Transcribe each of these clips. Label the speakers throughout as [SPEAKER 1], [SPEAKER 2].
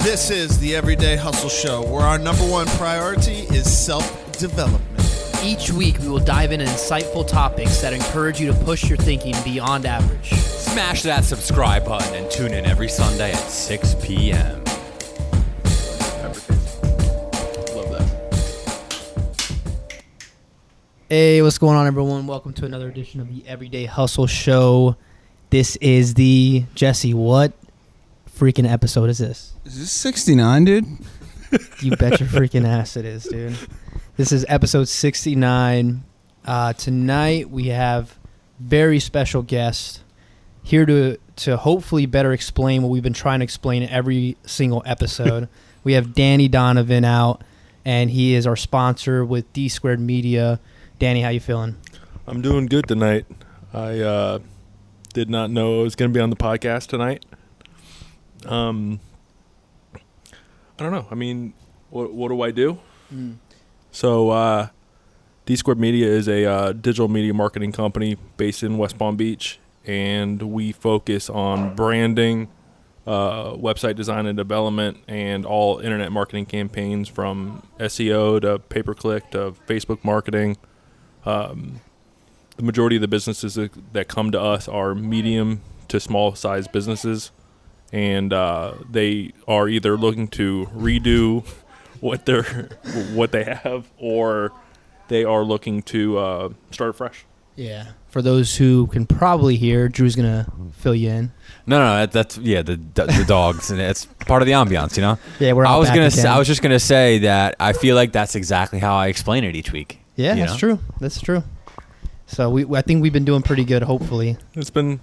[SPEAKER 1] This is the Everyday Hustle Show, where our number one priority is self-development.
[SPEAKER 2] Each week, we will dive into insightful topics that encourage you to push your thinking beyond average.
[SPEAKER 3] Smash that subscribe button and tune in every Sunday at 6 p.m.
[SPEAKER 1] Love that.
[SPEAKER 2] Hey, what's going on, everyone? Welcome to another edition of the Everyday Hustle Show. This is the... Jesse, what freaking episode is this?
[SPEAKER 4] Is this 69, dude?
[SPEAKER 2] You bet your freaking ass it is, dude. This is episode 69. Tonight we have very special guest here to hopefully better explain what we've been trying to explain in every single episode. We have Danny Donovan out, and he is our sponsor with Dsquared Media. Danny, how you feeling?
[SPEAKER 5] I'm doing good tonight. I did not know I was going to be on the podcast tonight. I don't know. I mean, what do I do? So, Dsquared Media is a digital media marketing company based in West Palm Beach, and we focus on branding, website design and development, and all internet marketing campaigns from SEO to pay-per-click to Facebook marketing. The majority of the businesses that come to us are medium to small size businesses, and they are either looking to redo what they have, or they are looking to start fresh.
[SPEAKER 2] Yeah. For those who can probably hear, Drew's gonna fill you in.
[SPEAKER 3] No, that's the dogs, and it's part of the ambiance, you know.
[SPEAKER 2] Yeah, we're.
[SPEAKER 3] I was just gonna say that I feel like that's exactly how I explain it each week.
[SPEAKER 2] Yeah, that's true. That's true. So I think we've been doing pretty good. Hopefully,
[SPEAKER 5] It's been,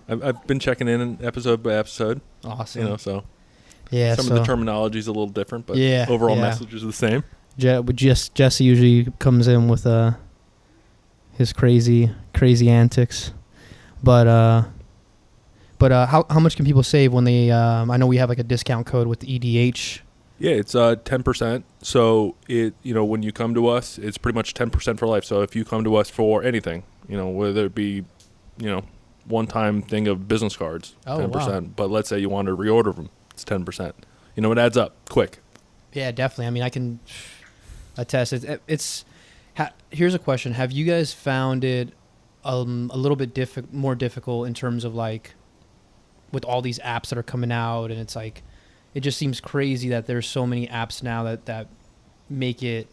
[SPEAKER 5] I've been checking in episode by episode.
[SPEAKER 2] awesome.
[SPEAKER 5] So
[SPEAKER 2] Yeah.
[SPEAKER 5] some of the terminology is a little different, but
[SPEAKER 2] Yeah,
[SPEAKER 5] overall
[SPEAKER 2] yeah.
[SPEAKER 5] message is the same.
[SPEAKER 2] Jesse usually comes in with his crazy antics, but how much can people save when they? I know we have like a discount code with EDH.
[SPEAKER 5] Yeah, it's 10%. So when you come to us, it's pretty much 10% for life. So if you come to us for anything, whether it be, one-time thing of business cards, 10%.
[SPEAKER 2] Wow.
[SPEAKER 5] But let's say you want to reorder them, it's 10%. It adds up quick.
[SPEAKER 2] Yeah, definitely. I mean, I can attest. Here's a question: have you guys found it a little bit more difficult in terms of like with all these apps that are coming out, and it's like it just seems crazy that there's so many apps now that make it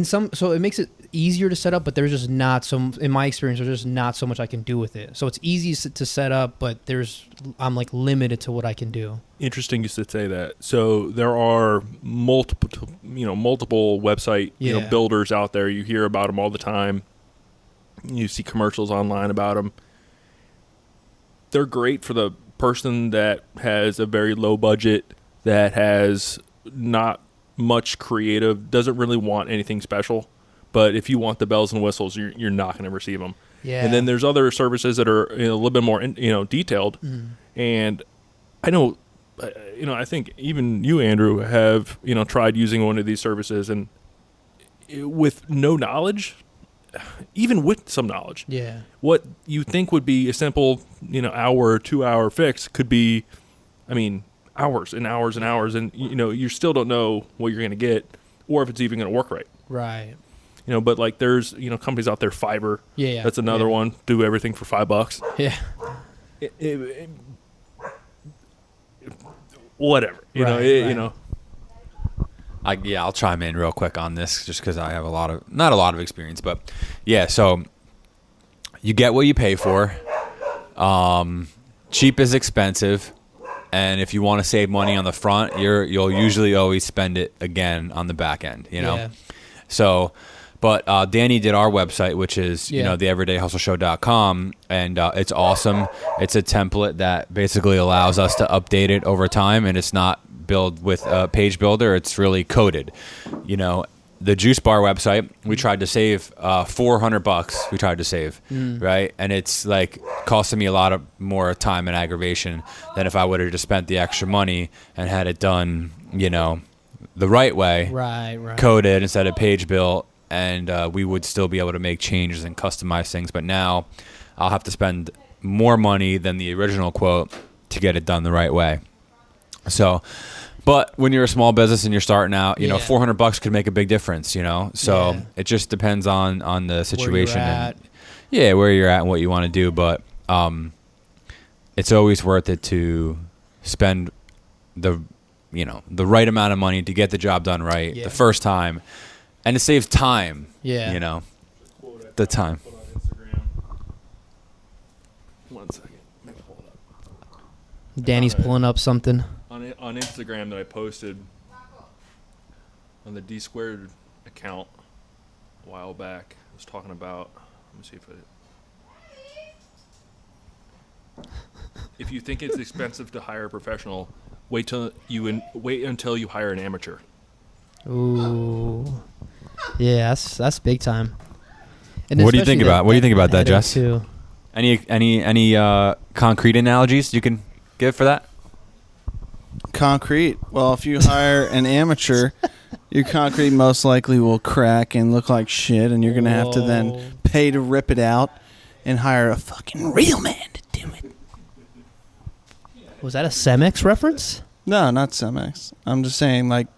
[SPEAKER 2] so it makes it easier to set up, but there's just not some, in my experience, there's just not so much I can do with it. So it's easy to set up, but I'm like limited to what I can do.
[SPEAKER 5] Interesting you should say that. So there are multiple website builders out there. You hear about them all the time. You see commercials online about them. They're great for the person that has a very low budget, that has not much creative, doesn't really want anything special. But if you want the bells and whistles, you're not going to receive them.
[SPEAKER 2] Yeah.
[SPEAKER 5] And then there's other services that are a little bit more detailed. And I know, I think even you, Andrew, have tried using one of these services, and with no knowledge, even with some knowledge, what you think would be a simple hour or 2 hour fix could be, hours and hours and hours, and you still don't know what you're going to get or if it's even going to work right.
[SPEAKER 2] Right.
[SPEAKER 5] But like there's companies out there, Fiverr.
[SPEAKER 2] Yeah.
[SPEAKER 5] That's another one. Do everything for $5.
[SPEAKER 2] Yeah.
[SPEAKER 5] Whatever.
[SPEAKER 2] Right.
[SPEAKER 3] I'll chime in real quick on this just because I have not a lot of experience, but yeah. So you get what you pay for. Cheap is expensive, and if you want to save money on the front, you'll usually always spend it again on the back end.
[SPEAKER 2] Yeah.
[SPEAKER 3] So. But Danny did our website, which is the everydayhustleshow.com, and it's awesome. It's a template that basically allows us to update it over time, and it's not built with a page builder. It's really coded. The Juice Bar website, we tried to save $400. We tried to save, right? And it's like costing me a lot of more time and aggravation than if I would have just spent the extra money and had it done, the right way,
[SPEAKER 2] right,
[SPEAKER 3] coded instead of page built. And we would still be able to make changes and customize things. But now I'll have to spend more money than the original quote to get it done the right way. So But when you're a small business and you're starting out, you know,
[SPEAKER 2] Yeah.
[SPEAKER 3] $400 could make a big difference, you know? So
[SPEAKER 2] Yeah.
[SPEAKER 3] it just depends on the situation.
[SPEAKER 2] Where you're at.
[SPEAKER 3] And, where you're at and what you want to do. But it's always worth it to spend the right amount of money to get the job done right the first time. And it saves time, you know, the time.
[SPEAKER 5] Put on Instagram. 1 second. Let me pull it up.
[SPEAKER 2] Danny's pulling up something.
[SPEAKER 5] On Instagram that I posted on the Dsquared account a while back. I was talking about. Let me see if you think it's expensive to hire a professional, wait until you hire an amateur.
[SPEAKER 2] Ooh, yeah, that's big time. And
[SPEAKER 3] What do you think about? What do you think about that,
[SPEAKER 2] headache
[SPEAKER 3] Jess?
[SPEAKER 2] too.
[SPEAKER 3] Any concrete analogies you can give for that?
[SPEAKER 1] Concrete. Well, if you hire an amateur, your concrete most likely will crack and look like shit, and you're going to have to then pay to rip it out and hire a fucking real man to do it.
[SPEAKER 2] Was that a Cemex reference?
[SPEAKER 1] No, not Cemex. I'm just saying, like,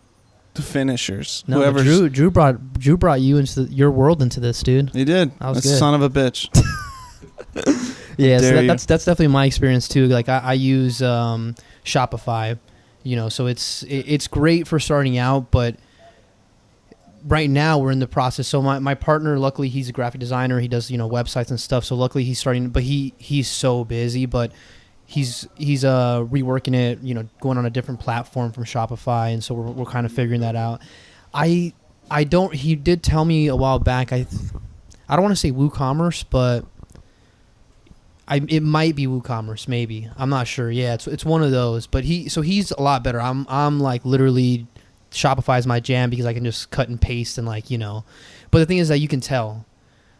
[SPEAKER 1] the finishers.
[SPEAKER 2] No, Drew brought you into your world into this, dude.
[SPEAKER 1] He did.
[SPEAKER 2] That was
[SPEAKER 1] That
[SPEAKER 2] good.
[SPEAKER 1] son of a bitch.
[SPEAKER 2] Yeah, so
[SPEAKER 1] dare you.
[SPEAKER 2] that's definitely my experience too. Like I use Shopify, you know, so it's great for starting out, but right now we're in the process. So my partner, luckily he's a graphic designer. He does, you know, websites and stuff. So luckily he's starting, but he's so busy, but he's reworking it, you know, going on a different platform from Shopify, and so we're kind of figuring that out. He did tell me a while back, I don't want to say WooCommerce, but it might be WooCommerce, maybe. I'm not sure. Yeah, it's one of those. But he's a lot better. I'm like literally Shopify is my jam because I can just cut and paste and like, you know. But the thing is that you can tell.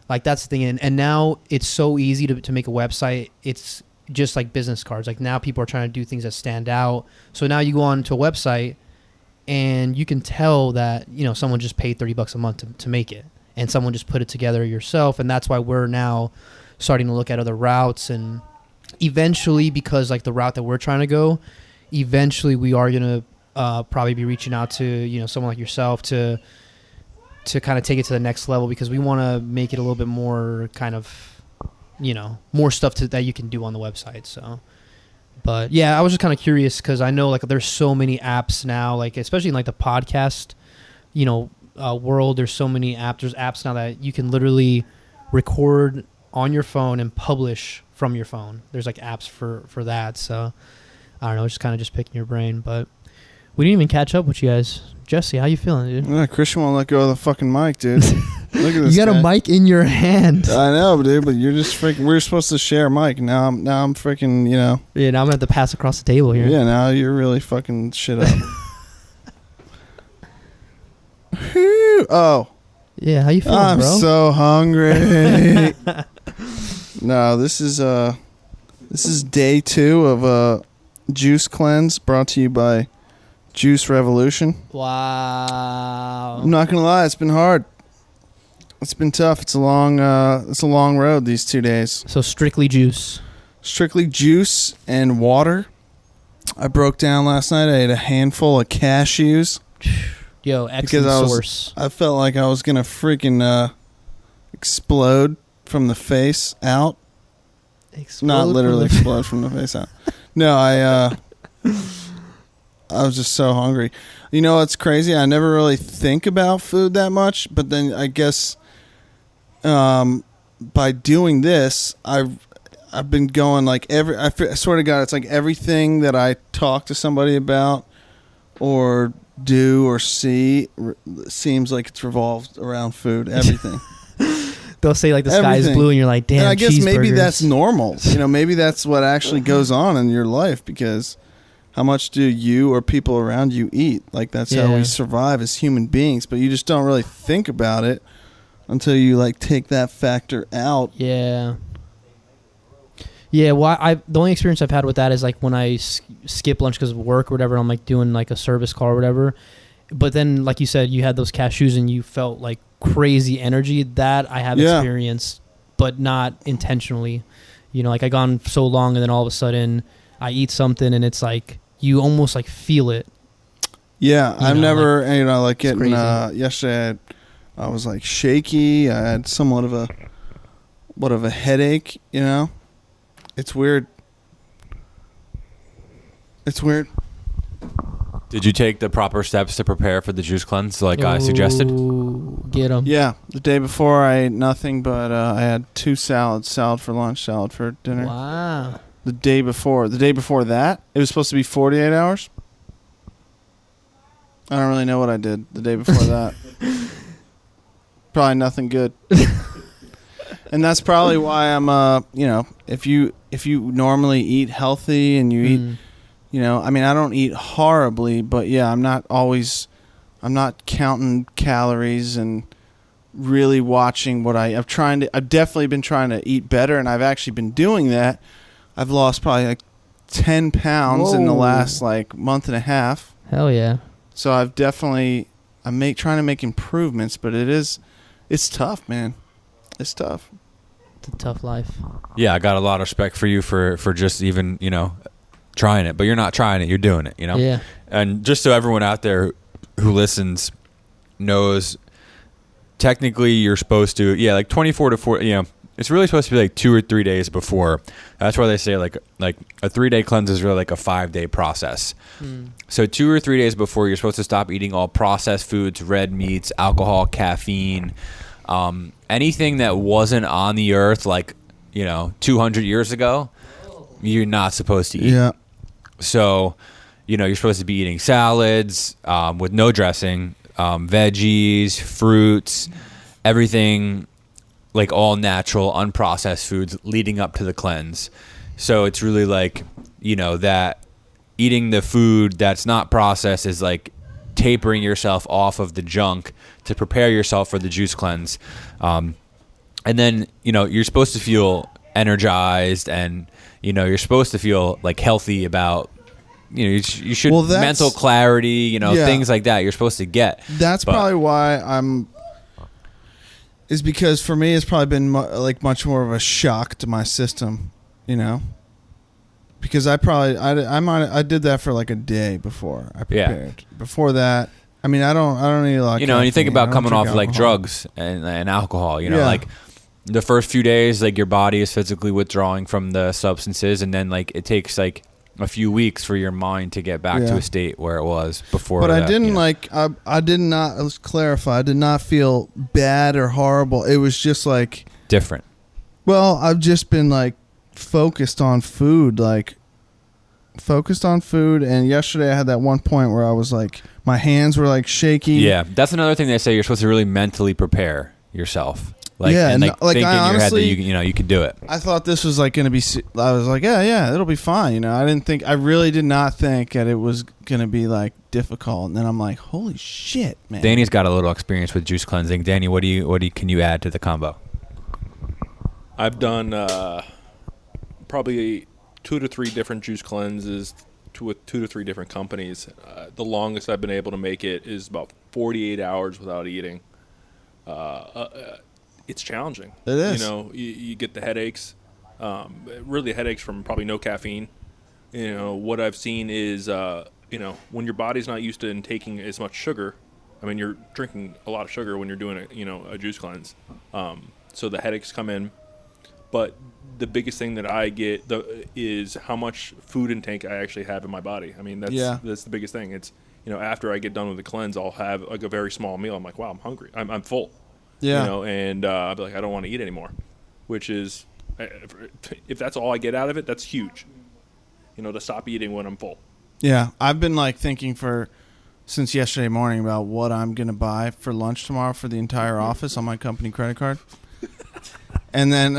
[SPEAKER 2] Like that's the thing. And now it's so easy to make a website. It's just like business cards. Like now people are trying to do things that stand out. So now you go on to a website and you can tell that, you know, someone just paid $30 a month to make it. And someone just put it together yourself. And that's why we're now starting to look at other routes, and eventually, because like the route that we're trying to go, eventually we are going to probably be reaching out to, you know, someone like yourself to kind of take it to the next level, because we want to make it a little bit more kind of, you know, more stuff that you can do on the website. So, but yeah, I was just kind of curious because I know like there's so many apps now, like especially in like the podcast, you know, world. There's so many apps. There's apps now that you can literally record on your phone and publish from your phone. There's like apps for that. So I don't know, just kind of just picking your brain. But we didn't even catch up with you guys. Jesse, how you feeling, dude?
[SPEAKER 1] Yeah, Christian won't let go of the fucking mic, dude. Look at this.
[SPEAKER 2] You got
[SPEAKER 1] guy.
[SPEAKER 2] a mic in your hand.
[SPEAKER 1] I know, dude, but you're just freaking. We're supposed to share a mic. Now I'm freaking. You know.
[SPEAKER 2] Yeah, now I'm gonna have to pass across the table here.
[SPEAKER 1] Yeah, now you're really fucking shit up. Whew. Oh.
[SPEAKER 2] Yeah, how you feeling,
[SPEAKER 1] I'm
[SPEAKER 2] bro?
[SPEAKER 1] so hungry. No, this is day 2 of a juice cleanse brought to you by Juice Revolution.
[SPEAKER 2] Wow.
[SPEAKER 1] I'm not gonna lie, it's been hard. It's been tough. It's a long road these 2 days.
[SPEAKER 2] So strictly juice.
[SPEAKER 1] Strictly juice and water. I broke down last night. I ate a handful of cashews.
[SPEAKER 2] Yo, excellent source.
[SPEAKER 1] I felt like I was gonna freaking explode from the face out. Not literally explode from the face out. No, I was just so hungry. You know what's crazy? I never really think about food that much, but then I guess by doing this, I've been going like I swear to God, it's like everything that I talk to somebody about or do or see seems like it's revolved around food. Everything.
[SPEAKER 2] They'll say like the sky is blue and you're like, damn,
[SPEAKER 1] and I guess maybe
[SPEAKER 2] cheeseburgers.
[SPEAKER 1] that's normal. You know, maybe that's what actually goes on in your life, because how much do you or people around you eat? Like that's how we survive as human beings, but you just don't really think about it until you like take that factor out.
[SPEAKER 2] Yeah. Yeah, well, the only experience I've had with that is like when I skip lunch because of work or whatever. I'm like doing like a service call or whatever. But then, like you said, you had those cashews and you felt like crazy energy. That I have experienced, but not intentionally. You know, like I gone so long and then all of a sudden I eat something and it's like you almost like feel it.
[SPEAKER 1] Yeah, I've never, like
[SPEAKER 2] it's
[SPEAKER 1] getting,
[SPEAKER 2] crazy.
[SPEAKER 1] yesterday I was like shaky. I had somewhat of a headache, It's weird.
[SPEAKER 3] Did you take the proper steps to prepare for the juice cleanse like I suggested?
[SPEAKER 2] Ooh, get them.
[SPEAKER 1] Yeah, the day before I ate nothing, but I had 2 salads, salad for lunch, salad for dinner.
[SPEAKER 2] Wow.
[SPEAKER 1] The day before that, it was supposed to be 48 hours. I don't really know what I did the day before that. Probably nothing good. And that's probably why I'm, if you normally eat healthy and you eat, I don't eat horribly, but yeah, I'm not counting calories and really watching what I've definitely been trying to eat better, and I've actually been doing that. I've lost probably like 10 pounds in the last like month and a half.
[SPEAKER 2] Hell yeah.
[SPEAKER 1] So I've definitely, trying to make improvements, but it's tough, man. It's tough.
[SPEAKER 2] It's a tough life.
[SPEAKER 3] Yeah, I got a lot of respect for you for just even, trying it. But you're not trying it, you're doing it,
[SPEAKER 2] Yeah.
[SPEAKER 3] And just so everyone out there who listens knows, technically you're supposed to, like 24 to 40, it's really supposed to be like 2 or 3 days before. That's why they say like a 3-day cleanse is really like a 5-day process. So 2 or 3 days before, you're supposed to stop eating all processed foods, red meats, alcohol, caffeine, anything that wasn't on the earth like 200 years ago. You're not supposed to eat.
[SPEAKER 1] Yeah.
[SPEAKER 3] So you're supposed to be eating salads with no dressing, veggies, fruits, everything. Like all natural, unprocessed foods leading up to the cleanse. So it's really like, that eating the food that's not processed is like tapering yourself off of the junk to prepare yourself for the juice cleanse. And then, you're supposed to feel energized and, you're supposed to feel like healthy about, you should, mental clarity, things like that you're supposed to get.
[SPEAKER 1] That's probably why is because for me it's probably been much more of a shock to my system, because I did that for like a day before I prepared. Yeah. Before that, I don't need a lot.
[SPEAKER 3] And you think about coming off like drugs and alcohol, like the first few days, like your body is physically withdrawing from the substances, and then like it takes like a few weeks for your mind to get back to a state where it was before.
[SPEAKER 1] But I didn't I did not, let's clarify, I did not feel bad or horrible. It was just like
[SPEAKER 3] different.
[SPEAKER 1] Well, I've just been like focused on food, and yesterday I had that one point where I was like, my hands were like shaky.
[SPEAKER 3] Yeah, that's another thing they say, you're supposed to really mentally prepare yourself. Think in your head that you could do it.
[SPEAKER 1] I thought this was like going to be. I was like, yeah, it'll be fine. I really did not think that it was going to be like difficult. And then I'm like, holy shit, man.
[SPEAKER 3] Danny's got a little experience with juice cleansing. Danny, what can you add to the combo?
[SPEAKER 5] I've done probably 2 to 3 different juice cleanses with 2 to 3 different companies. The longest I've been able to make it is about 48 hours without eating. It's challenging.
[SPEAKER 1] It is.
[SPEAKER 5] You get the headaches, really headaches from probably no caffeine. What I've seen is, when your body's not used to taking as much sugar, you're drinking a lot of sugar when you're doing a juice cleanse. So the headaches come in. But the biggest thing that I get is how much food intake I actually have in my body. That's the biggest thing. It's, after I get done with the cleanse, I'll have like a very small meal. I'm like, wow, I'm hungry. I'm full.
[SPEAKER 1] Yeah.
[SPEAKER 5] And I'll be like, I don't want to eat anymore, which is, if that's all I get out of it, that's huge, to stop eating when I'm full.
[SPEAKER 1] Yeah. I've been like thinking since yesterday morning about what I'm going to buy for lunch tomorrow for the entire office on my company credit card. And then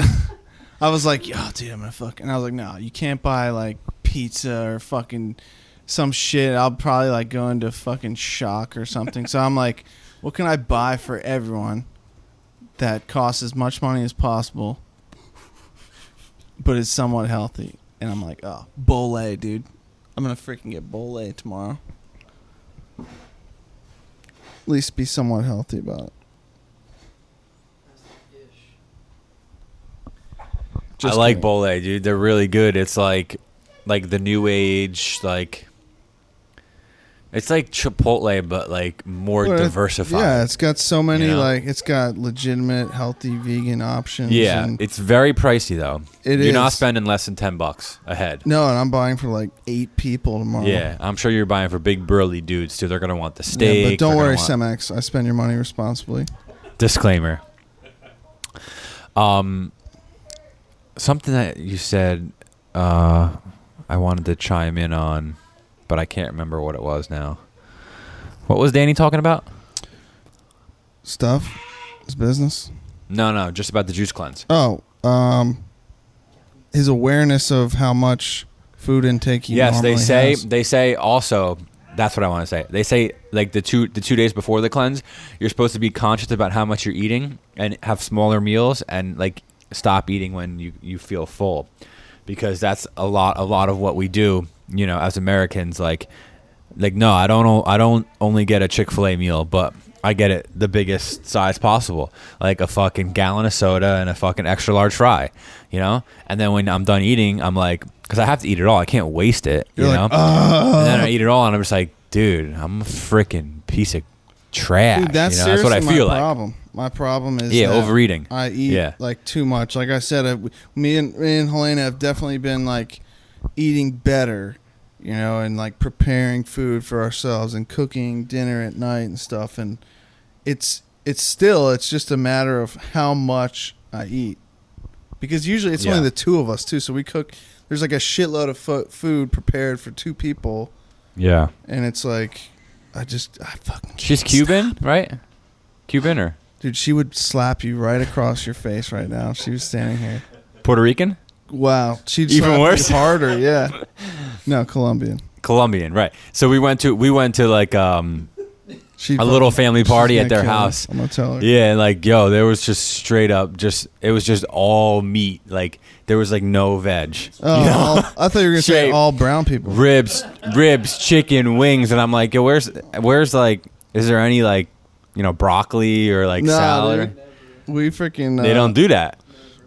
[SPEAKER 1] I was like, yo, dude, I'm going to and I was like, no, you can't buy like pizza or fucking some shit. I'll probably like go into fucking shock or something. So I'm like, what can I buy for everyone that costs as much money as possible, but is somewhat healthy? And I'm like, oh, Bolé, dude. I'm going to freaking get Bolé tomorrow. At least be somewhat healthy about it.
[SPEAKER 3] I like Bolé, dude. They're really good. It's like the new age, like It's like Chipotle, but like more diversified.
[SPEAKER 1] Yeah, it's got so many it's got legitimate, healthy, vegan options.
[SPEAKER 3] Yeah, it's very pricey though. You're not spending less than $10 a head.
[SPEAKER 1] No, and I'm buying for like 8 people tomorrow.
[SPEAKER 3] Yeah, I'm sure you're buying for big burly dudes too. They're gonna want the steak.
[SPEAKER 1] Yeah, but don't worry, Cemex. I spend your money responsibly.
[SPEAKER 3] Disclaimer. Something that you said, I wanted to chime in on, but I can't remember what it was now. What was Danny talking about?
[SPEAKER 1] Stuff? His business?
[SPEAKER 3] No, just about the juice cleanse.
[SPEAKER 1] Oh, his awareness of how much food intake he normally has.
[SPEAKER 3] They say also, that's what I want to say. They say like the two days before the cleanse, you're supposed to be conscious about how much you're eating and have smaller meals and like stop eating when you feel full, because that's a lot of what we do, as Americans. Like no, I don't only get a Chick-fil-A meal, but I get it the biggest size possible, like a fucking gallon of soda and a fucking extra large fry, and then when I'm done eating, I'm like, because I have to eat it all, I can't waste it,
[SPEAKER 1] You're like,
[SPEAKER 3] and then I eat it all and I'm just like, dude, I'm a freaking pice of trash.
[SPEAKER 1] Dude, that's
[SPEAKER 3] what I feel
[SPEAKER 1] my
[SPEAKER 3] like.
[SPEAKER 1] problem. My problem is
[SPEAKER 3] overeating.
[SPEAKER 1] I eat like too much. Like I said, me and Helena have definitely been like eating better, and like preparing food for ourselves and cooking dinner at night and stuff. And it's just a matter of how much I eat, because usually it's only the two of us too. So we cook. There's like a shitload of food prepared for 2 people.
[SPEAKER 3] Yeah.
[SPEAKER 1] And it's like, I fucking.
[SPEAKER 3] She's Cuban, right? Cuban or?
[SPEAKER 1] Dude, she would slap you right across your face right now. She was standing here.
[SPEAKER 3] Puerto Rican?
[SPEAKER 1] Wow. She'd
[SPEAKER 3] even
[SPEAKER 1] slap
[SPEAKER 3] worse?
[SPEAKER 1] you harder, yeah. No, Colombian.
[SPEAKER 3] Colombian, right. So we went to like a little family party at their house.
[SPEAKER 1] I'm going to tell her.
[SPEAKER 3] Yeah, like, there was just straight up, it was just all meat. Like, there was like no veg.
[SPEAKER 1] Oh, I thought you were going to say all brown people.
[SPEAKER 3] Ribs, chicken, wings. And I'm like, yo, where's like, is there any like, broccoli or like salad?
[SPEAKER 1] Dude. We freaking...
[SPEAKER 3] they don't do that.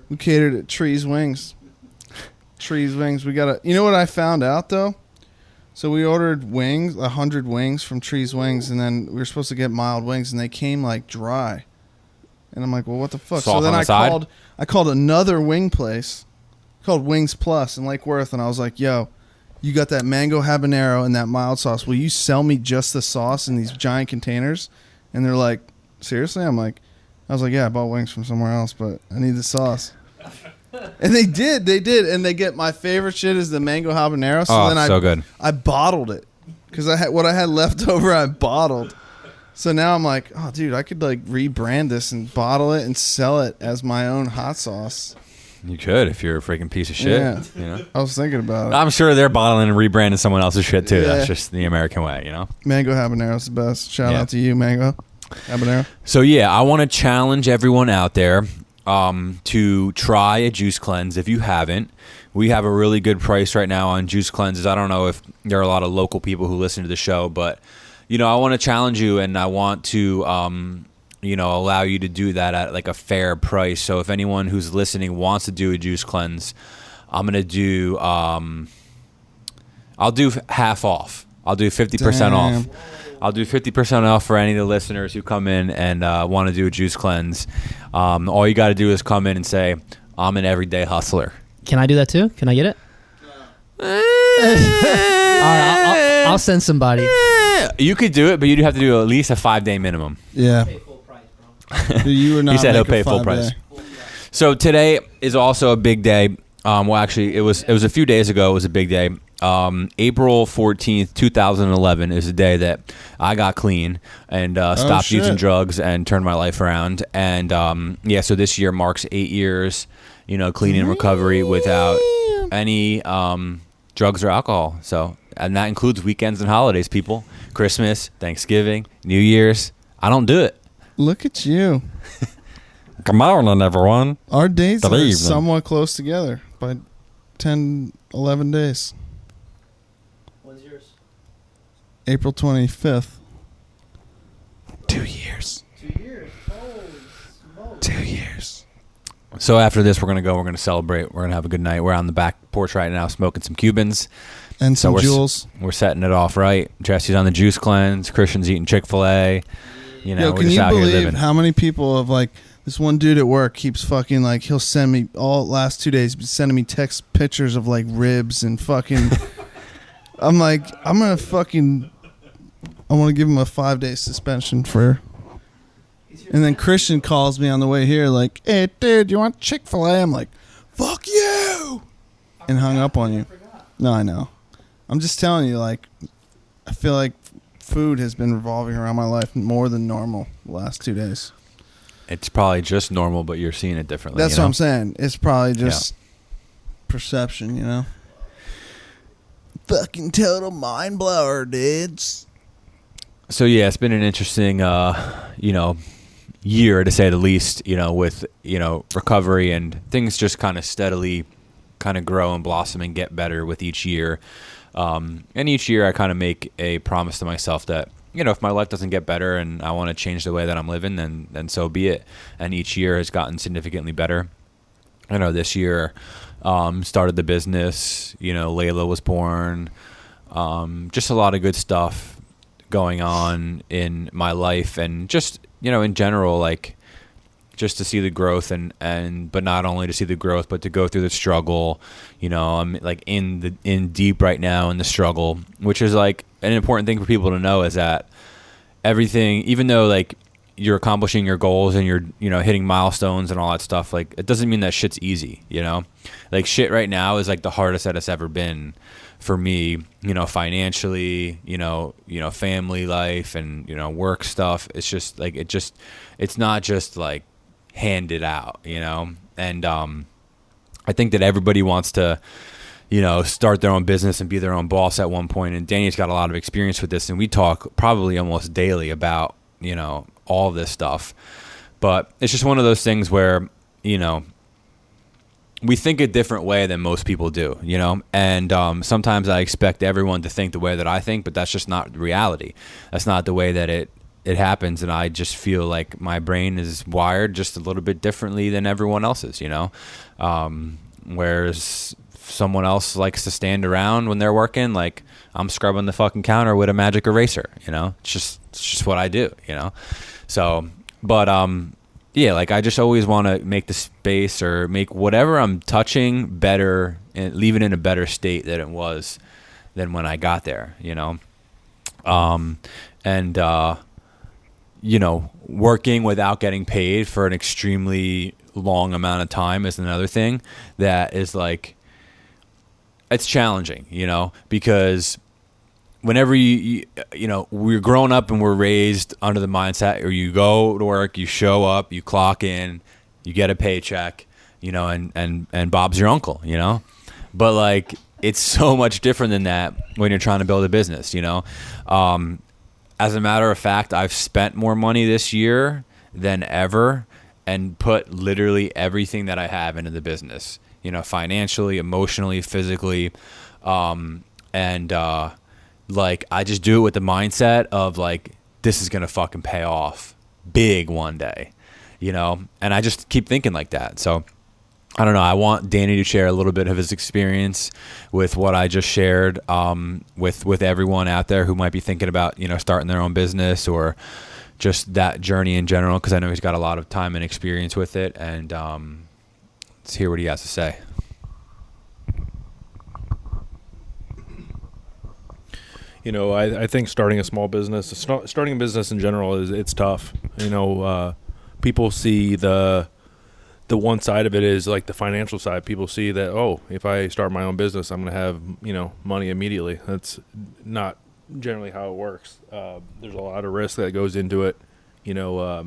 [SPEAKER 1] We catered at Trees Wings. Trees Wings. We got you know what I found out, though? So we ordered wings, 100 wings from Trees Wings, and then we were supposed to get mild wings, and they came like dry. And I'm like, well, what the fuck?
[SPEAKER 3] Salt
[SPEAKER 1] so then
[SPEAKER 3] on the
[SPEAKER 1] I called another wing place called Wings Plus in Lake Worth, and I was like, yo, you got that mango habanero and that mild sauce. Will you sell me just the sauce in these giant containers? And they're like, seriously? I was like, yeah, I bought wings from somewhere else, but I need the sauce. And they did, and they get my favorite shit is the mango habanero. So then
[SPEAKER 3] so good.
[SPEAKER 1] I bottled it because what I had left over, I bottled. So now I'm like, oh, dude, I could like rebrand this and bottle it and sell it as my own hot sauce.
[SPEAKER 3] You could if you're a freaking piece of shit.
[SPEAKER 1] Yeah. I was thinking about it.
[SPEAKER 3] I'm sure they're bottling and rebranding someone else's shit too. Yeah. That's just the American way,
[SPEAKER 1] Mango habanero's the best. Shout out to you, Mango habanero.
[SPEAKER 3] So I want to challenge everyone out there to try a juice cleanse if you haven't. We have a really good price right now on juice cleanses. I don't know if there are a lot of local people who listen to the show, but I want to challenge you, and I want to allow you to do that at like a fair price. So if anyone who's listening wants to do a juice cleanse, I'm gonna do I'll do half off. I'll do 50% off. I'll do 50% off for any of the listeners who come in and want to do a juice cleanse. All you got to do is come in and say, I'm an everyday hustler.
[SPEAKER 2] Can I do that too? Can I get it? All right, I'll send somebody.
[SPEAKER 3] You could do it, but you'd have to do at least a 5-day minimum.
[SPEAKER 1] Yeah.
[SPEAKER 2] Pay full price, bro.
[SPEAKER 1] You were not.
[SPEAKER 3] He said he'll pay full price. So today is also a big day. Well, actually, it was a few days ago. It was a big day. April 14th, 2011 is the day that I got clean and stopped using drugs and turned my life around. And so this year marks 8 years, clean and recovery without any drugs or alcohol. So, and that includes weekends and holidays, people. Christmas, Thanksgiving, New Year's. I don't do it.
[SPEAKER 1] Look at you.
[SPEAKER 3] Come on, everyone.
[SPEAKER 1] Our days are somewhat close together by 10, 11 days.
[SPEAKER 2] When's yours?
[SPEAKER 1] April 25th. 2 years.
[SPEAKER 2] 2 years. Holy smokes.
[SPEAKER 1] 2 years.
[SPEAKER 3] So after this, we're going to celebrate. We're going to have a good night. We're on the back porch right now smoking some Cubans.
[SPEAKER 1] And some Juuls.
[SPEAKER 3] We're setting it off right. Jesse's on the juice cleanse. Christian's eating Chick-fil-A. You know,
[SPEAKER 1] Yo,
[SPEAKER 3] we're
[SPEAKER 1] can
[SPEAKER 3] just
[SPEAKER 1] you
[SPEAKER 3] out here
[SPEAKER 1] believe
[SPEAKER 3] living.
[SPEAKER 1] how many people have, like, this one dude at work keeps fucking, like, he'll send me all last 2 days, sending me text pictures of, like, ribs and fucking. I'm like, I'm going to fucking. I want to give him a 5-day suspension for. And then Christian calls me on the way here, like, hey, dude, you want Chick-fil-A? I'm like, fuck you! And hung up on you. No, I know. I'm just telling you, like, I feel like food has been revolving around my life more than normal the last 2 days.
[SPEAKER 3] It's probably just normal, but you're seeing it differently.
[SPEAKER 1] That's what I'm saying. It's probably just perception, you know? Fucking total mind blower, dudes.
[SPEAKER 3] So, yeah, it's been an interesting, year, to say the least, with, recovery and things just kind of steadily kind of grow and blossom and get better with each year. And each year I kind of make a promise to myself that, if my life doesn't get better and I want to change the way that I'm living, then so be it. And each year has gotten significantly better. I know this year started the business, Layla was born, just a lot of good stuff going on in my life, and just, in general, like, just to see the growth and but not only to see the growth, but to go through the struggle. I'm like in deep right now in the struggle, which is like an important thing for people to know, is that everything, even though like you're accomplishing your goals and you're, hitting milestones and all that stuff, like it doesn't mean that shit's easy, like shit right now is like the hardest that it's ever been for me, financially, family life and, work stuff. It's just like, it's not just like handed out, and I think that everybody wants to, start their own business and be their own boss at one point. And Danny's got a lot of experience with this, and we talk probably almost daily about, all this stuff. But it's just one of those things where, we think a different way than most people do, and sometimes I expect everyone to think the way that I think, but that's just not reality. That's not the way that it happens, and I just feel like my brain is wired just a little bit differently than everyone else's, whereas someone else likes to stand around when they're working, like I'm scrubbing the fucking counter with a magic eraser, it's just what I do, so, but yeah, like I just always want to make the space or make whatever I'm touching better and leave it in a better state than it was than when I got there, working without getting paid for an extremely long amount of time is another thing that is like, it's challenging, because whenever we're growing up and we're raised under the mindset, or you go to work, you show up, you clock in, you get a paycheck, and Bob's your uncle, but like, it's so much different than that when you're trying to build a business, as a matter of fact, I've spent more money this year than ever and put literally everything that I have into the business, financially, emotionally, physically. Like, I just do it with the mindset of like, this is going to fucking pay off big one day, and I just keep thinking like that. So I don't know. I want Danny to share a little bit of his experience with what I just shared, with everyone out there who might be thinking about, starting their own business or just that journey in general, because I know he's got a lot of time and experience with it. And let's hear what he has to say.
[SPEAKER 5] I think starting a small business, starting a business in general, it's tough. People see the one side of it is like the financial side. People see that, oh, if I start my own business, I'm going to have, money immediately. That's not generally how it works. There's a lot of risk that goes into it. I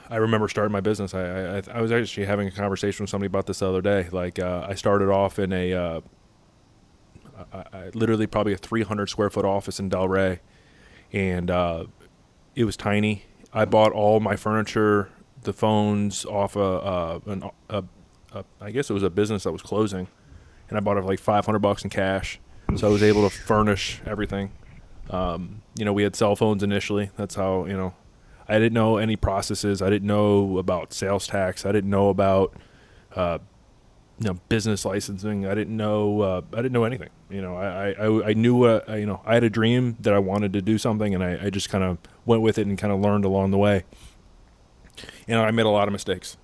[SPEAKER 5] remember starting my business. I was actually having a conversation with somebody about this the other day. Like, I started off in I literally probably a 300 square foot office in Delray, and it was tiny. I bought all my furniture, the phones off I guess it was a business that was closing, and I bought it for like $500 in cash. So I was able to furnish everything. We had cell phones initially. That's how, I didn't know any processes. I didn't know about sales tax. I didn't know about business licensing. I didn't know anything. I knew I had a dream that I wanted to do something, and I just kind of went with it and kind of learned along the way. I made a lot of mistakes.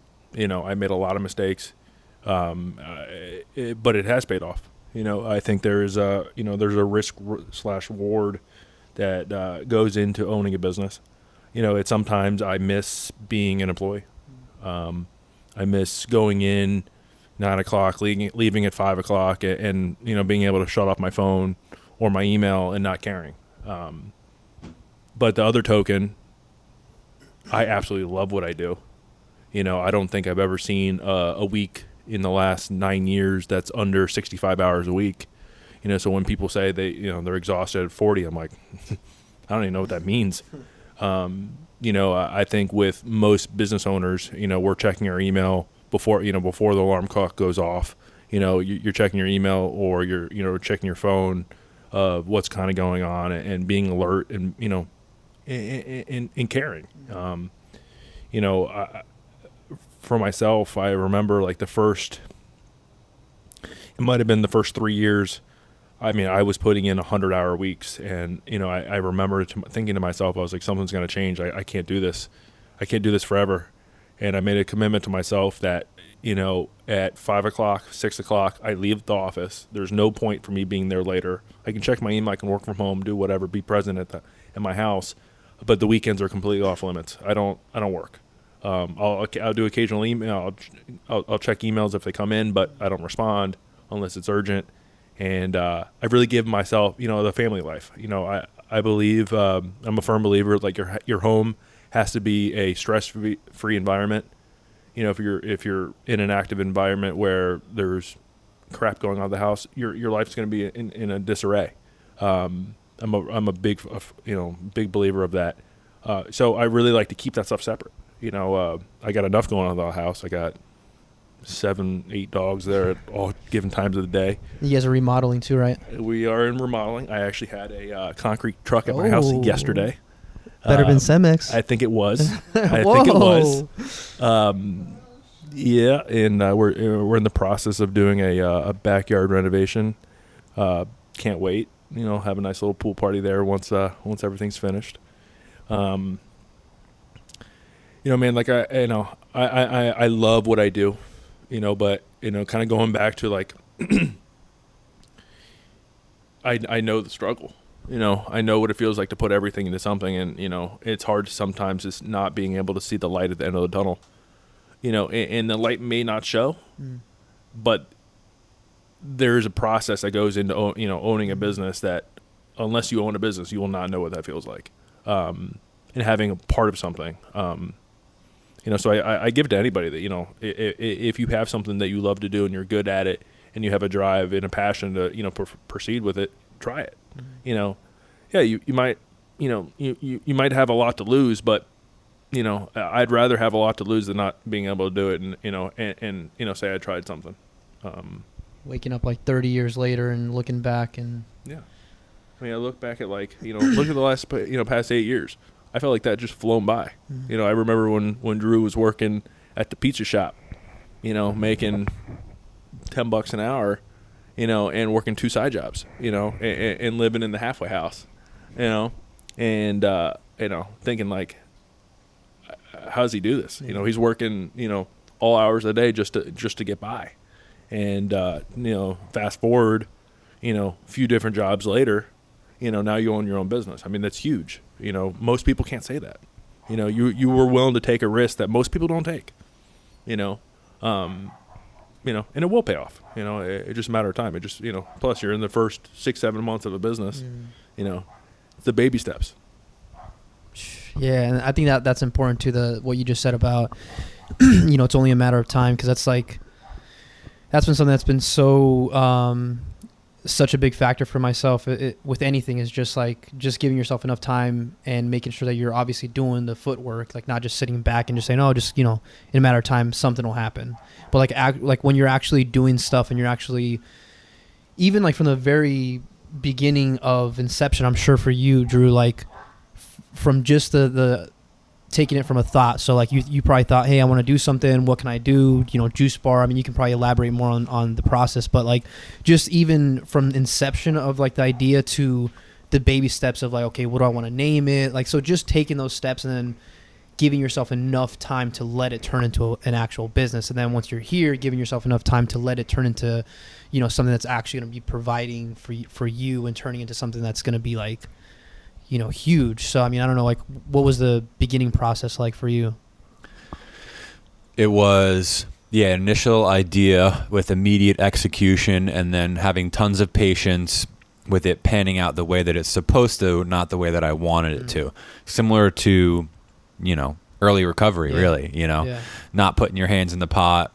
[SPEAKER 5] But it has paid off. I think there's a risk / reward that goes into owning a business. It's sometimes I miss being an employee. I miss going in 9 o'clock, leaving at 5 o'clock, and being able to shut off my phone or my email and not caring. But the other token, I absolutely love what I do. I don't think I've ever seen a week in the last 9 years that's under 65 hours a week. So when people say they're exhausted at 40, I'm like, I don't even know what that means. I think with most business owners, we're checking our email before the alarm clock goes off. You're checking your email, or you're checking your phone of what's kind of going on, and being alert and and caring. For myself, I remember like it might have been the first 3 years. I was putting in 100-hour weeks, and I remember thinking to myself, I was like, something's going to change. I can't do this. I can't do this forever. And I made a commitment to myself that at 5 o'clock, 6 o'clock, I leave the office. There's no point for me being there later. I can check my email. I can work from home, do whatever, be present at my house. But the weekends are completely off limits. I don't work. I'll do occasional email. I'll check emails if they come in, but I don't respond unless it's urgent. And I really give myself, the family life. I believe I'm a firm believer, like your home has to be a stress-free environment. If you're in an active environment where there's crap going on in the house, your life's going to be in a disarray. I'm a big believer of that. So I really like to keep that stuff separate. I got enough going on in the house. I got 7-8 dogs there at all given times of the day.
[SPEAKER 2] You guys are remodeling too, right?
[SPEAKER 5] We are in remodeling. I actually had a concrete truck at my house yesterday.
[SPEAKER 2] Better than Cemex.
[SPEAKER 5] I think it was. I think it was. Yeah, and we're in the process of doing a backyard renovation. Can't wait. Have a nice little pool party there once everything's finished. Man, like I love what I do. But kind of going back to like, I know the struggle. I know what it feels like to put everything into something, and it's hard sometimes just not being able to see the light at the end of the tunnel. And the light may not show, but there is a process that goes into owning a business that, unless you own a business, you will not know what that feels like. And having a part of something. So I give it to anybody that, if you have something that you love to do and you're good at it and you have a drive and a passion to, proceed with it, try it. Yeah, you might, you might have a lot to lose, but, I'd rather have a lot to lose than not being able to do it and say I tried something.
[SPEAKER 2] Waking up like 30 years later and looking back and.
[SPEAKER 5] Yeah. I look back at look at the last, past 8 years. I felt like that just flown by.
[SPEAKER 2] Mm-hmm.
[SPEAKER 5] I remember when Drew was working at the pizza shop, making $10 an hour, and working 2 side jobs, and living in the halfway house, and thinking like, how does he do this? He's working, all hours a day just to get by. And, fast forward, a few different jobs later, now you own your own business. That's huge. Most people can't say that. You were willing to take a risk that most people don't take. And it will pay off. It's just a matter of time. It just, plus you're in the first 6-7 months of a business. It's the baby steps.
[SPEAKER 2] Yeah, and I think that's important to what you just said about, it's only a matter of time, because that's been something that's been so such a big factor for myself with anything, is just giving yourself enough time and making sure that you're obviously doing the footwork, like not just sitting back and just saying, oh, just in a matter of time something will happen. But like when you're actually doing stuff and you're actually, even like from the very beginning of inception, I'm sure for you, Drew, like from just the taking it from a thought. So like you probably thought, hey, I want to do something. What can I do? Juice bar. I mean, you can probably elaborate more on the process, but like just even from inception of like the idea to the baby steps of like, okay, what do I want to name it? Like, so just taking those steps and then giving yourself enough time to let it turn into an actual business. And then once you're here, giving yourself enough time to let it turn into, something that's actually going to be providing for you and turning into something that's going to be like, huge. So, I mean, I don't know, like what was the beginning process like for you?
[SPEAKER 3] It was, initial idea with immediate execution and then having tons of patience with it panning out the way that it's supposed to, not the way that I wanted it to. Similar to, early recovery, really, not putting your hands in the pot.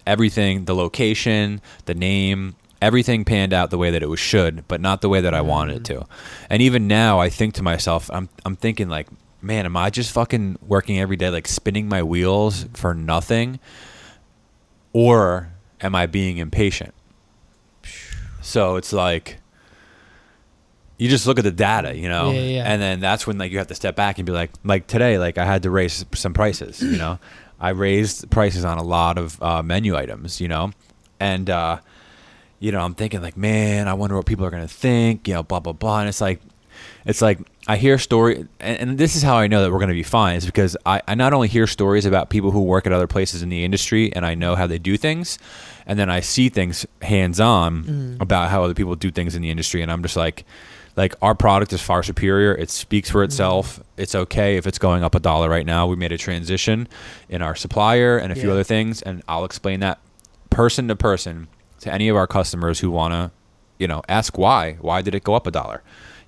[SPEAKER 3] Everything, the location, the name, everything panned out the way that it should, but not the way that I wanted it to. And even now I think to myself, I'm thinking like, man, am I just fucking working every day, like spinning my wheels for nothing? Or am I being impatient? So it's like, you just look at the data, and then that's when like you have to step back and be like today, like I had to raise some prices, I raised prices on a lot of menu items, and I'm thinking like, man, I wonder what people are gonna think, blah blah blah, and it's like I hear story, and this is how I know that we're gonna be fine, is because I not only hear stories about people who work at other places in the industry, and I know how they do things, and then I see things hands on about how other people do things in the industry, and I'm just like our product is far superior. It speaks for itself. It's okay if it's going up $1 right now. We made a transition in our supplier and a few other things, and I'll explain that person to person to any of our customers who want to, ask why did it go up $1,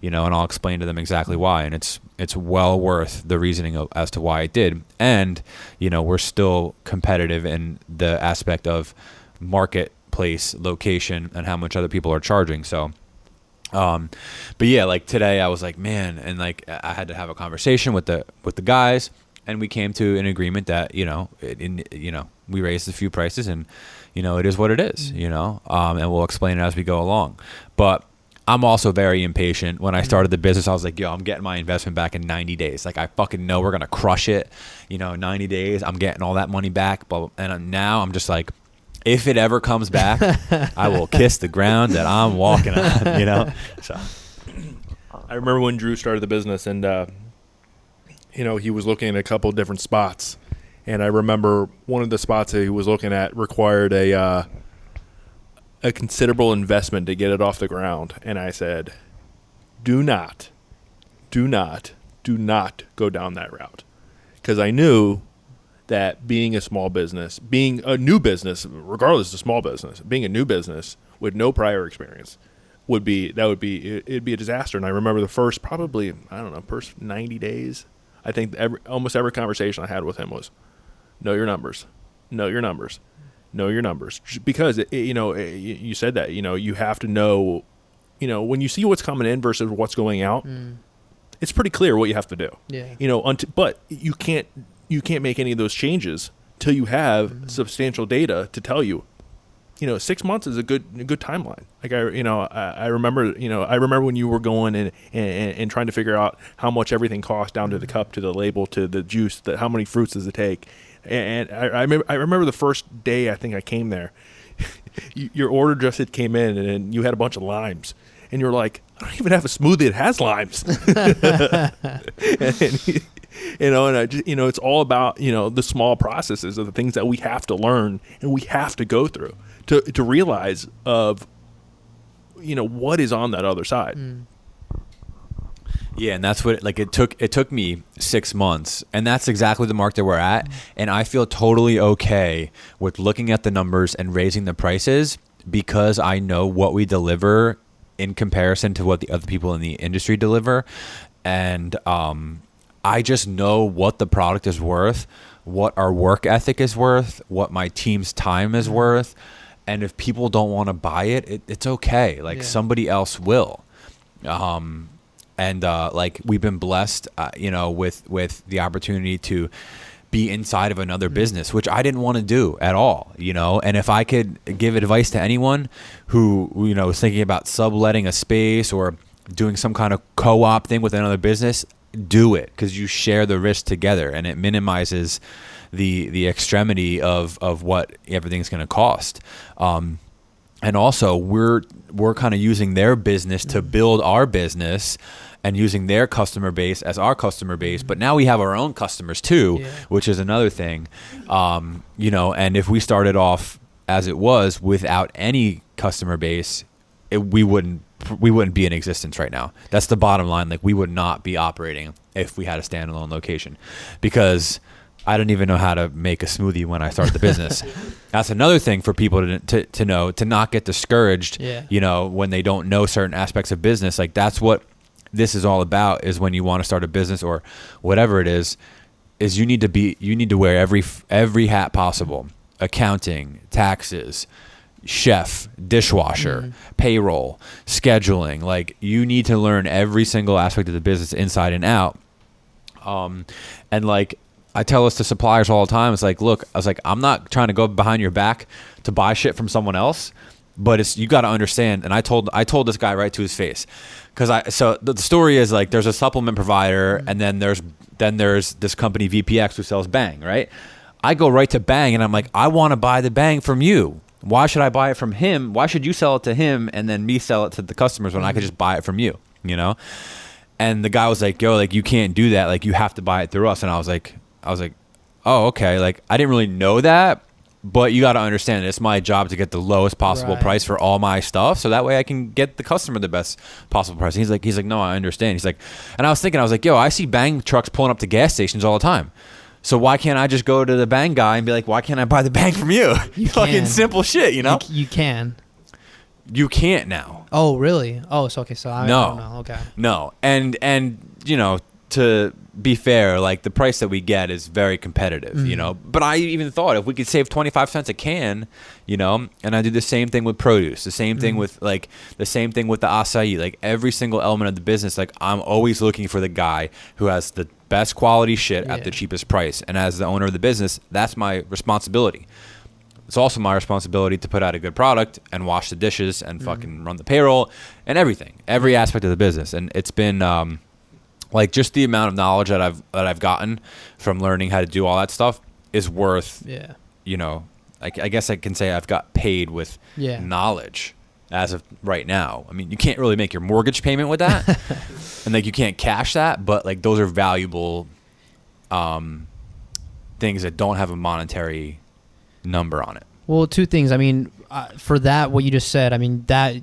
[SPEAKER 3] and I'll explain to them exactly why, and it's well worth the reasoning as to why it did, and we're still competitive in the aspect of marketplace location and how much other people are charging. So. But yeah, like today I was like, man, and like I had to have a conversation with the guys, and we came to an agreement that, we raised a few prices, and, it is what it is, and we'll explain it as we go along. But I'm also very impatient. When I started the business, I was like, yo, I'm getting my investment back in 90 days. Like I fucking know we're going to crush it. 90 days, I'm getting all that money back. But, and now I'm just like, if it ever comes back, I will kiss the ground that I'm walking on, So
[SPEAKER 5] I remember when Drew started the business, and he was looking at a couple different spots, and I remember one of the spots that he was looking at required a considerable investment to get it off the ground, and I said, do not go down that route, because I knew that being a small business, being a new business, regardless of small business, being a new business with no prior experience it'd be a disaster. And I remember the first 90 days, I think almost every conversation I had with him was, know your numbers, because you said that, you have to know, when you see what's coming in versus what's going out, it's pretty clear what you have to do. But you can't make any of those changes till you have substantial data to tell you, 6 months is a good timeline. Like I remember when you were going and trying to figure out how much everything costs down to the cup, to the label, to the juice, how many fruits does it take. And I remember the first day I think I came there, your order just had came in and you had a bunch of limes. And you're like, I don't even have a smoothie that has limes. And I just, it's all about, the small processes of the things that we have to learn and we have to go through to realize of, what is on that other side.
[SPEAKER 3] Yeah, and that's what it took me 6 months, and that's exactly the mark that we're at. And I feel totally okay with looking at the numbers and raising the prices because I know what we deliver in comparison to what the other people in the industry deliver. And I just know what the product is worth, what our work ethic is worth, what my team's time is worth. And if people don't want to buy it, it's okay. Somebody else will. Like we've been blessed, with the opportunity to be inside of another business, which I didn't want to do at all, and if I could give advice to anyone who, is thinking about subletting a space or doing some kind of co-op thing with another business, do it because you share the risk together, and it minimizes the extremity of what everything's going to cost. And also we're kind of using their business to build our business and using their customer base as our customer base. But now we have our own customers too, which is another thing. And if we started off as it was without any customer base, we wouldn't be in existence right now. That's the bottom line. Like, we would not be operating if we had a standalone location, because I didn't even know how to make a smoothie when I started the business. That's another thing for people to know, to not get discouraged, when they don't know certain aspects of business. Like, that's what this is all about, is when you want to start a business or whatever it is you need to wear every hat possible. Accounting, taxes, chef, dishwasher, payroll, scheduling. Like, you need to learn every single aspect of the business inside and out. And like, I tell this to suppliers all the time. It's like, look, I was like, I'm not trying to go behind your back to buy shit from someone else, but you got to understand. And I told this guy right to his face, so the story is, like, there's a supplement provider, and then there's this company VPX who sells Bang, right? I go right to Bang, and I'm like, I want to buy the Bang from you. Why should I buy it from him? Why should you sell it to him and then me sell it to the customers when I could just buy it from you, And the guy was like, yo, like, you can't do that. Like, you have to buy it through us. And I was like, oh, okay. Like, I didn't really know that, but you got to understand, it's my job to get the lowest possible price for all my stuff, so that way I can get the customer the best possible price. And he's like, no, I understand. He's like, and I was thinking, yo, I see Bang trucks pulling up to gas stations all the time. So why can't I just go to the Bang guy and be like, why can't I buy the Bang from you? Fucking simple shit,
[SPEAKER 2] You can.
[SPEAKER 3] You can't now.
[SPEAKER 2] Oh, really? Oh, so okay. So I don't know. Okay.
[SPEAKER 3] No, and to be fair, like, the price that we get is very competitive, But I even thought if we could save 25 cents a can, and I do the same thing with produce, the same thing with the acai, like, every single element of the business. Like, I'm always looking for the guy who has the best quality shit at the cheapest price. And as the owner of the business, that's my responsibility. It's also my responsibility to put out a good product and wash the dishes and fucking run the payroll and everything, every aspect of the business. And it's been like, just the amount of knowledge that I've gotten from learning how to do all that stuff is worth, like, I guess I can say I've got paid with knowledge as of right now. I mean, you can't really make your mortgage payment with that and, like, you can't cash that, but, like, those are valuable things that don't have a monetary number on it.
[SPEAKER 2] Well, two things. I mean, for that, what you just said, I mean, that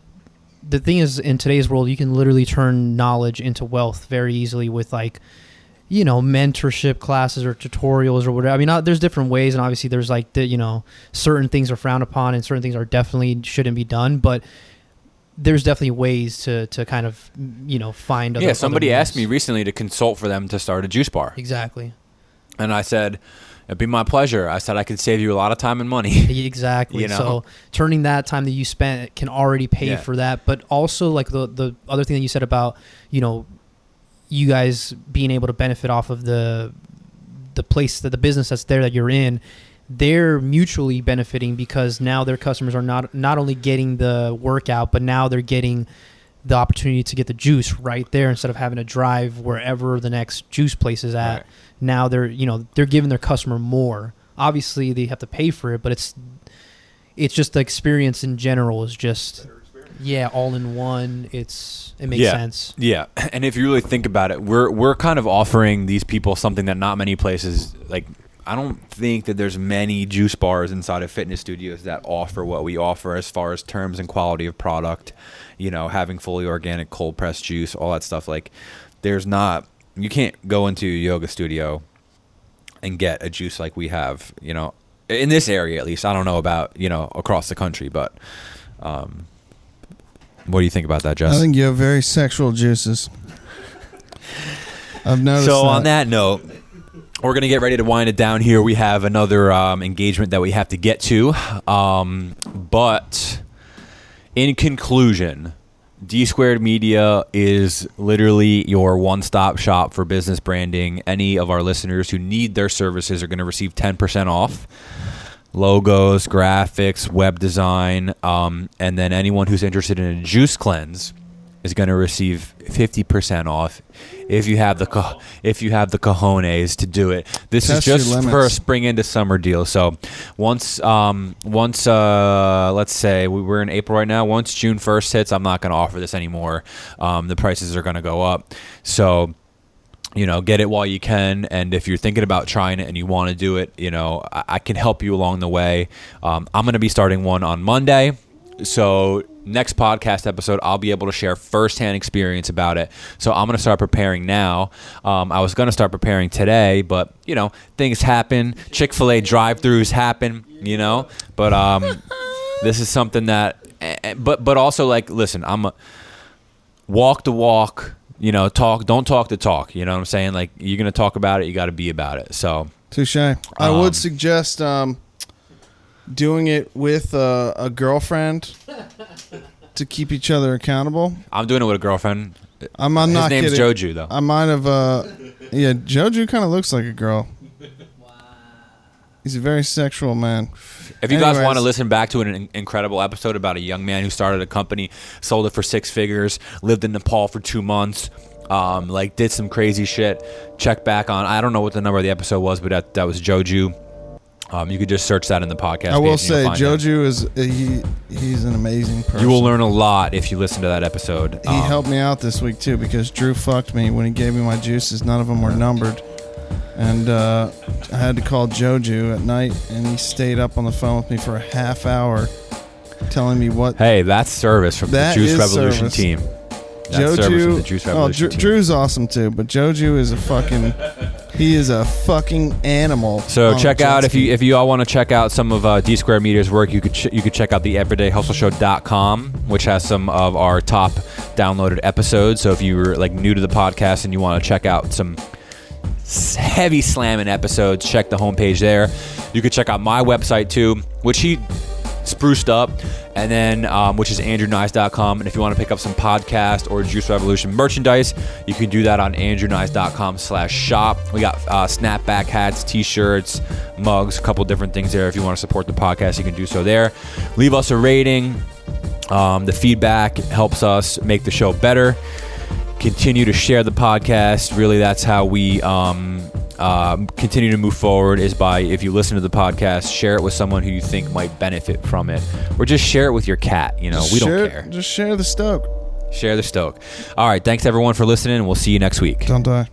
[SPEAKER 2] the thing is, in today's world, you can literally turn knowledge into wealth very easily with, like, mentorship classes or tutorials or whatever. I mean, there's different ways, and obviously there's, like, certain things are frowned upon and certain things are definitely shouldn't be done, but there's definitely ways to kind of, find other.
[SPEAKER 3] Yeah, somebody asked me recently to consult for them to start a juice bar.
[SPEAKER 2] Exactly.
[SPEAKER 3] And I said, it'd be my pleasure. I said I could save you a lot of time and money.
[SPEAKER 2] Exactly. So turning that time that you spent can already pay for that. But also, like, the other thing that you said about, you guys being able to benefit off of the place, that the business that's there that you're in, they're mutually benefiting, because now their customers are not only getting the workout, but now they're getting the opportunity to get the juice right there instead of having to drive wherever the next juice place is at. Right. Now they're giving their customer more. Obviously they have to pay for it, but it's just the experience in general is just all in one. It makes sense. Yeah.
[SPEAKER 3] And if you really think about it, we're kind of offering these people something that not many places, like, I don't think that there's many juice bars inside of fitness studios that offer what we offer as far as terms and quality of product, having fully organic cold pressed juice, all that stuff. Like, you can't go into a yoga studio and get a juice like we have, in this area at least. I don't know about, across the country, but what do you think about that, Jess?
[SPEAKER 1] I think you have very sexual juices. I've noticed
[SPEAKER 3] So on that note, we're going to get ready to wind it down here. We have another engagement that we have to get to. But in conclusion, Dsquared Media is literally your one-stop shop for business branding. Any of our listeners who need their services are going to receive 10% off. Logos, graphics, web design, and then anyone who's interested in a juice cleanse is going to receive 50% off if you have the cojones to do it. This
[SPEAKER 1] Test
[SPEAKER 3] is just
[SPEAKER 1] your limits.
[SPEAKER 3] for a spring into summer deal. So once let's say we're in April right now, once June 1st hits, I'm not going to offer this anymore. The prices are going to go up. So get it while you can. And if you're thinking about trying it and you want to do it, I can help you along the way. I'm going to be starting one on Monday. So next podcast episode, I'll be able to share firsthand experience about it. So I'm going to start preparing now. I was going to start preparing today, but things happen. Chick-fil-A drive-thrus happen, but this is something that, but also like, listen, I'm a walk the walk, don't talk the talk. You know what I'm saying? Like, you're going to talk about it, you got to be about it. So
[SPEAKER 1] touche. I would suggest doing it with a girlfriend to keep each other accountable.
[SPEAKER 3] I'm doing it with a girlfriend.
[SPEAKER 1] I'm
[SPEAKER 3] His
[SPEAKER 1] not
[SPEAKER 3] name's
[SPEAKER 1] kidding.
[SPEAKER 3] Joju, though.
[SPEAKER 1] I might have, Joju kind of looks like a girl. He's a very sexual man.
[SPEAKER 3] If you guys want to listen back to an incredible episode about a young man who started a company, sold it for 6 figures, lived in Nepal for 2 months, did some crazy shit, check back on, I don't know what the number of the episode was, but that was Joju. You could just search that in the podcast.
[SPEAKER 1] I will say, Joju he's an amazing person.
[SPEAKER 3] You will learn a lot if you listen to that episode.
[SPEAKER 1] He helped me out this week too, because Drew fucked me when he gave me my juices. None of them were numbered, and I had to call Joju at night, and he stayed up on the phone with me for a half hour, telling me what.
[SPEAKER 3] Hey, that's service from the Juice Revolution team. That's service from the Juice Revolution team.
[SPEAKER 1] Drew's awesome too, but Joju is he is a fucking animal.
[SPEAKER 3] So check out, if you all want to check out some of Dsquared Media's work, you could check out the everydayhustleshow.com, which has some of our top downloaded episodes. So if you're like new to the podcast and you want to check out some heavy slamming episodes, check the homepage there. You could check out my website too, which he spruced up, and then which is andrewnice.com. And if you want to pick up some podcast or Juice Revolution merchandise, you can do that on andrewnice.com/shop. We got snapback hats, t-shirts, mugs, a couple different things there. If you want to support the podcast, you can do so there. Leave us a rating. The feedback helps us make the show better. Continue to share the podcast. Really, that's how we continue to move forward, is by, if you listen to the podcast, share it with someone who you think might benefit from it, or just share it with your cat. We don't care.
[SPEAKER 1] Just share the stoke.
[SPEAKER 3] Share the stoke. All right, thanks everyone for listening, and we'll see you next week.
[SPEAKER 1] Don't die.